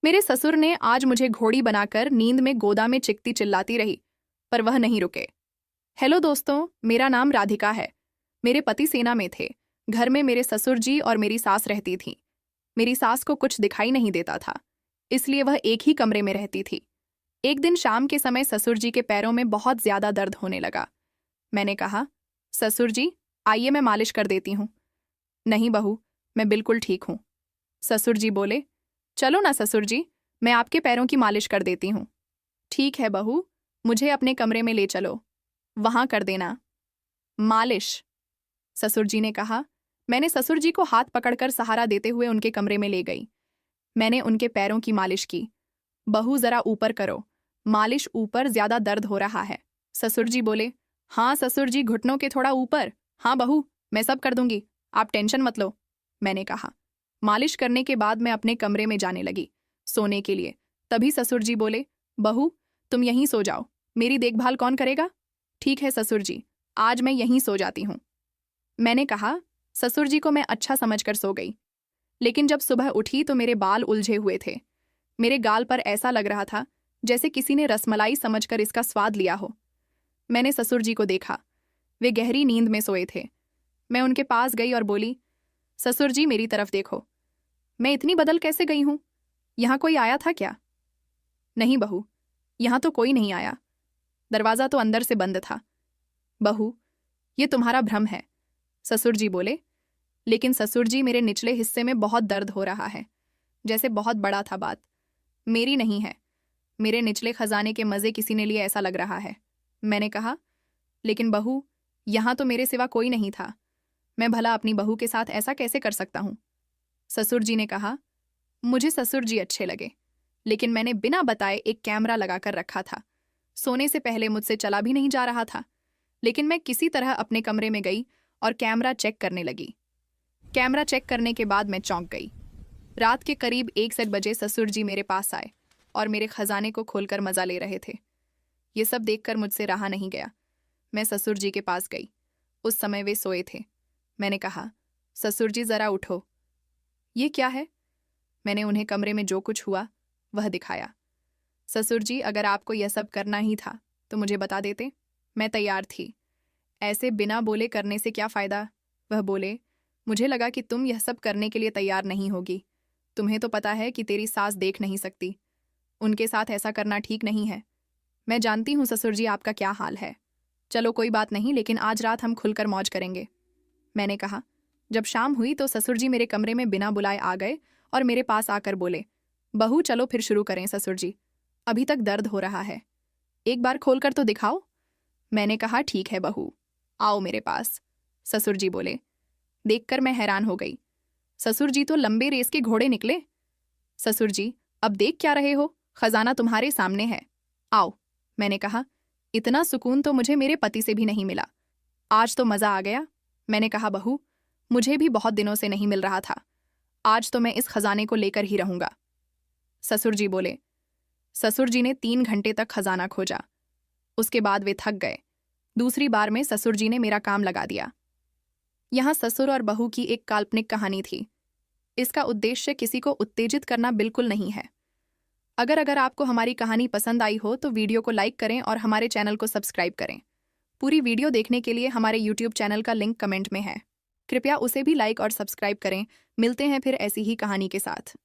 मेरे ससुर ने आज मुझे घोड़ी बनाकर नींद में गोदा में चिकती चिल्लाती रही, पर वह नहीं रुके। हेलो दोस्तों, मेरा नाम राधिका है। मेरे पति सेना में थे। घर में मेरे ससुर जी और मेरी सास रहती थी। मेरी सास को कुछ दिखाई नहीं देता था, इसलिए वह एक ही कमरे में रहती थी। एक दिन शाम के समय ससुर जी के पैरों में बहुत ज्यादा दर्द होने लगा। मैंने कहा, ससुर जी, आइए मैं मालिश कर देती हूँ। नहीं बहू, मैं बिल्कुल ठीक हूँ। ससुर जी बोले, चलो ना ससुर जी, मैं आपके पैरों की मालिश कर देती हूँ। ठीक है बहू, मुझे अपने कमरे में ले चलो, वहां कर देना मालिश। ससुर जी ने कहा। मैंने ससुर जी को हाथ पकड़कर सहारा देते हुए उनके कमरे में ले गई। मैंने उनके पैरों की मालिश की। बहू जरा ऊपर करो, मालिश ऊपर, ज्यादा दर्द हो रहा है। ससुर जी बोले, हाँ ससुर जी, घुटनों के थोड़ा ऊपर। हाँ बहू, मैं सब कर दूंगी, आप टेंशन मत लो। मैंने कहा। मालिश करने के बाद मैं अपने कमरे में जाने लगी सोने के लिए। तभी ससुर जी बोले, बहू तुम यहीं सो जाओ, मेरी देखभाल कौन करेगा? ठीक है ससुर जी, आज मैं यहीं सो जाती हूँ। मैंने कहा। ससुर जी को मैं अच्छा समझकर सो गई, लेकिन जब सुबह उठी तो मेरे बाल उलझे हुए थे। मेरे गाल पर ऐसा लग रहा था जैसे किसी ने रसमलाई समझकर इसका स्वाद लिया हो। मैंने ससुर जी को देखा, वे गहरी नींद में सोए थे। मैं उनके पास गई और बोली, ससुर जी मेरी तरफ देखो, मैं इतनी बदल कैसे गई हूं? यहां कोई आया था क्या? नहीं बहू, यहां तो कोई नहीं आया, दरवाजा तो अंदर से बंद था। बहू, ये तुम्हारा भ्रम है, ससुर जी बोले। लेकिन ससुर जी, मेरे निचले हिस्से में बहुत दर्द हो रहा है, जैसे बहुत बड़ा था बात। मेरी नहीं है, मेरे निचले खजाने के मजे किसी ने लिए ऐसा लग रहा है। मैंने कहा, लेकिन बहू, यहां तो मेरे सिवा कोई नहीं था, मैं भला अपनी बहू के साथ ऐसा कैसे कर सकता हूं? ससुर जी ने कहा। मुझे ससुर जी अच्छे लगे, लेकिन मैंने बिना बताए एक कैमरा लगाकर रखा था। सोने से पहले मुझसे चला भी नहीं जा रहा था, लेकिन मैं किसी तरह अपने कमरे में गई और कैमरा चेक करने लगी। कैमरा चेक करने के बाद मैं चौंक गई। रात के करीब 1 बजे ससुर जी मेरे पास आए और मेरे खजाने को खोलकर मजा ले रहे थे। ये सब देखकर मुझसे रहा नहीं गया। मैं ससुर जी के पास गई। उस समय वे सोए थे। मैंने कहा, ससुर जी जरा उठो। ये क्या है? मैंने उन्हें कमरे में जो कुछ हुआ वह दिखाया। ससुर जी, अगर आपको यह सब करना ही था तो मुझे बता देते, मैं तैयार थी। ऐसे बिना बोले करने से क्या फायदा? वह बोले, मुझे लगा कि तुम यह सब करने के लिए तैयार नहीं होगी। तुम्हें तो पता है कि तेरी सास देख नहीं सकती, उनके साथ ऐसा करना ठीक नहीं है। मैं जानती हूँ ससुर जी आपका क्या हाल है। चलो कोई बात नहीं, लेकिन आज रात हम खुलकर मौज करेंगे। मैंने कहा। जब शाम हुई तो ससुर जी मेरे कमरे में बिना बुलाए आ गए और मेरे पास आकर बोले, बहू चलो फिर शुरू करें ससुर जी, अभी तक दर्द हो रहा है, एक बार खोलकर तो दिखाओ। मैंने कहा, ठीक है बहू, आओ मेरे पास। ससुर जी बोले। देखकर मैं हैरान हो गई। ससुर जी तो लंबे रेस के घोड़े निकले। ससुर जी, अब देख क्या रहे हो, खजाना तुम्हारे सामने है, आओ। मैंने कहा, इतना सुकून तो मुझे मेरे पति से भी नहीं मिला, आज तो मजा आ गया। मैंने कहा, बहू मुझे भी बहुत दिनों से नहीं मिल रहा था, आज तो मैं इस खजाने को लेकर ही रहूंगा। ससुर जी बोले। ससुर जी ने 3 घंटे तक खजाना खोजा। उसके बाद वे थक गए। दूसरी बार में ससुर जी ने मेरा काम लगा दिया। यहाँ ससुर और बहू की एक काल्पनिक कहानी थी। इसका उद्देश्य किसी को उत्तेजित करना बिल्कुल नहीं है। अगर आपको हमारी कहानी पसंद आई हो तो वीडियो को लाइक करें और हमारे चैनल को सब्सक्राइब करें। पूरी वीडियो देखने के लिए हमारे यूट्यूब चैनल का लिंक कमेंट में है, कृपया उसे भी लाइक और सब्सक्राइब करें। मिलते हैं फिर ऐसी ही कहानी के साथ।